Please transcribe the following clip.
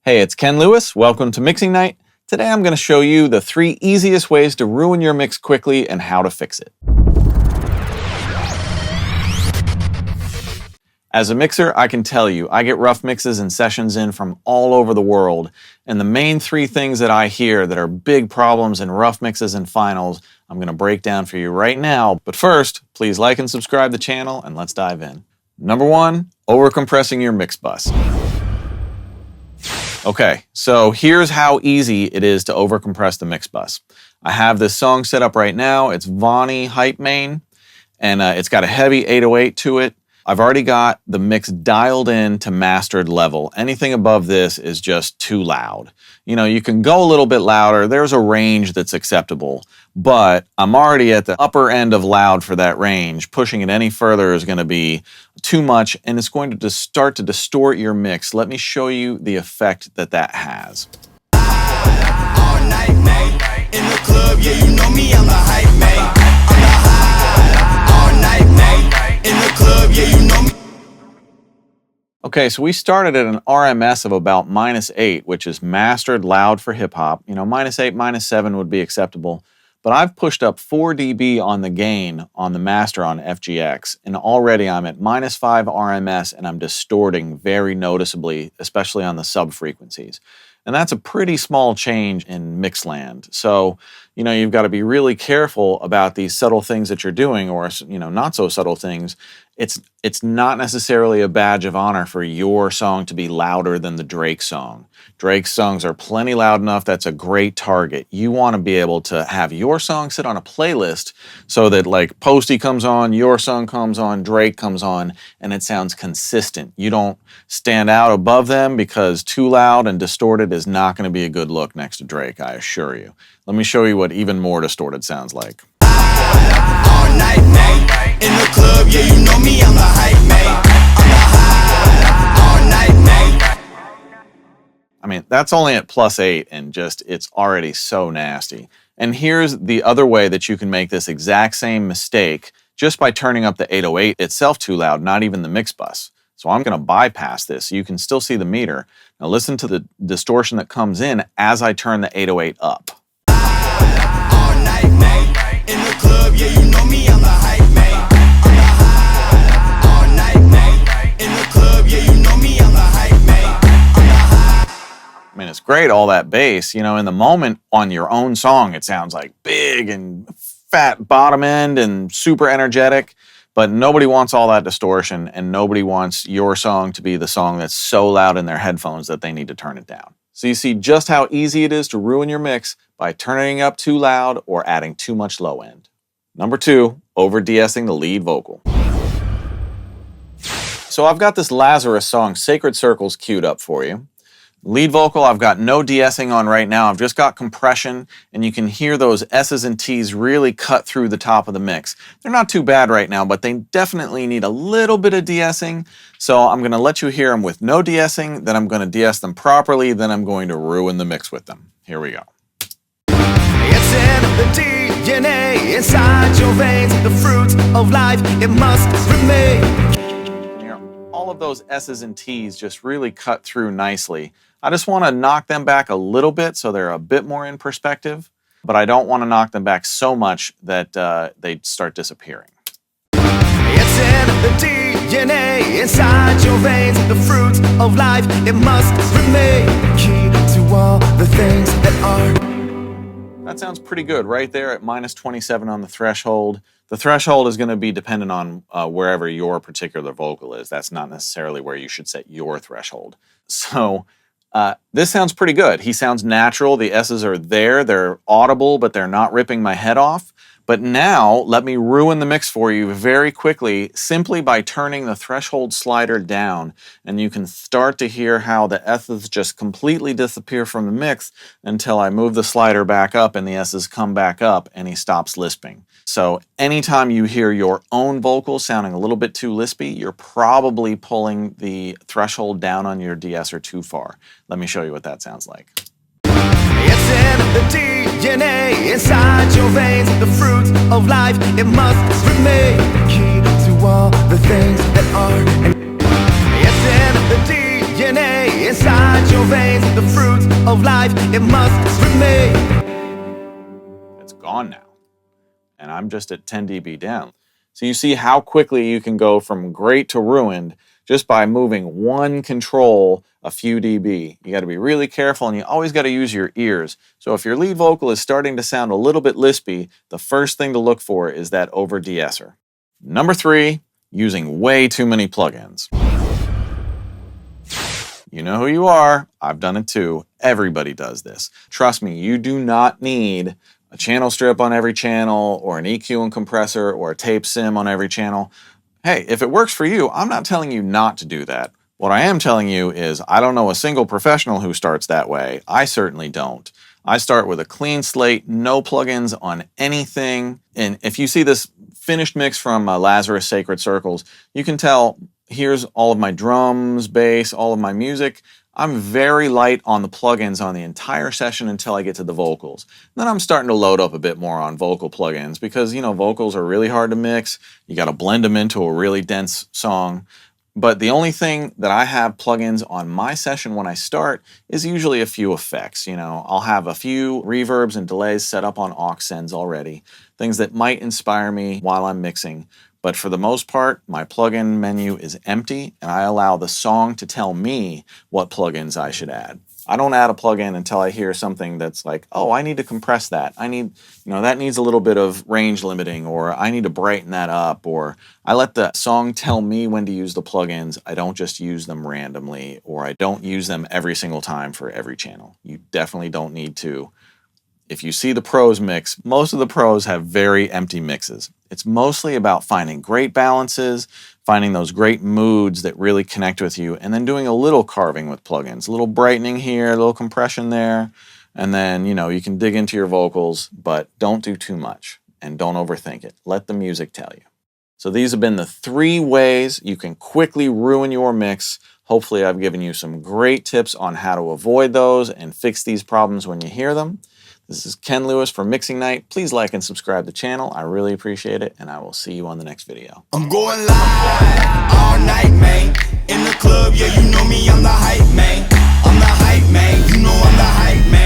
Hey, it's Ken Lewis. Welcome to Mixing Night. Today I'm going to show you the 3 easiest ways to ruin your mix quickly and how to fix it. As a mixer, I can tell you, I get rough mixes and sessions in from all over the world, and the main 3 things that I hear that are big problems in rough mixes and finals, I'm going to break down for you right now. But first, please like and subscribe to the channel, and let's dive in. Number 1, overcompressing your mix bus. Okay, so here's how easy it is to overcompress the mix bus. I have this song set up right now. It's Vonnie Hype Main, and it's got a heavy 808 to it. I've already got the mix dialed in to mastered level. Anything above this is just too loud. You know, you can go a little bit louder. There's a range that's acceptable, but I'm already at the upper end of loud for that range. Pushing it any further is going to be too much, and it's going to start to distort your mix. Let me show you the effect that that has. All night, mate. In the club, yeah, you know me, I'm the hype, mate. I'm the high. All night, mate. In the club, yeah, you know me. Okay, so we started at an RMS of about -8, which is mastered loud for hip hop. You know, -8, -7 would be acceptable. But I've pushed up 4 dB on the gain on the master on FGX, and already I'm at -5 RMS, and I'm distorting very noticeably, especially on the sub frequencies. And that's a pretty small change in mixland. So, you know, you've got to be really careful about these subtle things that you're doing, or, you know, not so subtle things. It's not necessarily a badge of honor for your song to be louder than the Drake song. Drake's songs are plenty loud enough. That's a great target. You want to be able to have your song sit on a playlist so that, like, Posty comes on, your song comes on, Drake comes on, and it sounds consistent. You don't stand out above them, because too loud and distorted is not going to be a good look next to Drake, I assure you. Let me show you what even more distorted sounds like. All night, mate. In the club, yeah, you know me, I'm the hype, mate. I'm the high. All night, mate. I mean, that's only at +8, and just, it's already so nasty. And here's the other way that you can make this exact same mistake just by turning up the 808 itself too loud, not even the mix bus. So I'm going to bypass this. You can still see the meter. Now listen to the distortion that comes in as I turn the 808 up. All night, mate. In the club, yeah, you know me, I'm the hype, mate. I'm the high. All night, mate. In the club, yeah, you know me, I'm the hype, mate. I'm the high. I mean, it's great, all that bass. You know, in the moment on your own song, it sounds like big and fat bottom end and super energetic, but nobody wants all that distortion, and nobody wants your song to be the song that's so loud in their headphones that they need to turn it down. So you see just how easy it is to ruin your mix by turning up too loud or adding too much low end. Number 2, over de-essing the lead vocal. So I've got this Lazarus song, Sacred Circles, queued up for you. Lead vocal, I've got no de-essing on right now. I've just got compression, and you can hear those S's and T's really cut through the top of the mix. They're not too bad right now, but they definitely need a little bit of de-essing. So I'm going to let you hear them with no de-essing, then I'm going to de-ess them properly, then I'm going to ruin the mix with them. Here we go. It's in the DNA, inside your veins, the fruit of life, it must remain. All of those S's and T's just really cut through nicely. I just want to knock them back a little bit so they're a bit more in perspective, but I don't want to knock them back so much that they start disappearing. It's in the DNA, inside your veins, the fruit of life, it must remain. Key to all the things that are. That sounds pretty good right there at -27 on the threshold. The threshold is going to be dependent on wherever your particular vocal is. That's not necessarily where you should set your threshold. So this sounds pretty good. He sounds natural. The S's are there. They're audible, but they're not ripping my head off. But now, let me ruin the mix for you very quickly, simply by turning the threshold slider down. And you can start to hear how the S's just completely disappear from the mix until I move the slider back up and the S's come back up and he stops lisping. So anytime you hear your own vocal sounding a little bit too lispy, you're probably pulling the threshold down on your de-esser too far. Let me show you what that sounds like. It's in the DNA, inside your veins, the fruit of life, it must remain. Key to all the things that are. It's in the DNA, inside your veins, the of life, it must remain. It's gone now. And I'm just at 10 dB down. So you see how quickly you can go from great to ruined just by moving one control a few dB. You got to be really careful, and you always got to use your ears. So if your lead vocal is starting to sound a little bit lispy, the first thing to look for is that over deesser. Number 3, using way too many plugins. You know who you are. I've done it too. Everybody does this. Trust me, you do not need a channel strip on every channel, or an EQ and compressor, or a tape sim on every channel. Hey, if it works for you, I'm not telling you not to do that. What I am telling you is I don't know a single professional who starts that way. I certainly don't. I start with a clean slate, no plugins on anything. And if you see this finished mix from Lazarus Sacred Circles, you can tell here's all of my drums, bass, all of my music. I'm very light on the plugins on the entire session until I get to the vocals. Then I'm starting to load up a bit more on vocal plugins because, you know, vocals are really hard to mix. You got to blend them into a really dense song. But the only thing that I have plugins on my session when I start is usually a few effects. You know, I'll have a few reverbs and delays set up on aux sends already, things that might inspire me while I'm mixing. But for the most part, my plugin menu is empty, and I allow the song to tell me what plugins I should add. I don't add a plugin until I hear something that's like, oh, I need to compress that. I need, you know, that needs a little bit of range limiting, or I need to brighten that up, or I let the song tell me when to use the plugins. I don't just use them randomly, or I don't use them every single time for every channel. You definitely don't need to. If you see the pros mix, most of the pros have very empty mixes. It's mostly about finding great balances, finding those great moods that really connect with you, and then doing a little carving with plugins, a little brightening here, a little compression there, and then, you know, you can dig into your vocals, but don't do too much and don't overthink it. Let the music tell you. So these have been the 3 ways you can quickly ruin your mix. Hopefully I've given you some great tips on how to avoid those and fix these problems when you hear them. This is Ken Lewis from Mixing Night. Please like and subscribe to the channel. I really appreciate it, and I will see you on the next video. I'm going live all night, man. In the club, yeah, you know me, I'm the hype man. I'm the hype man, you know I'm the hype man.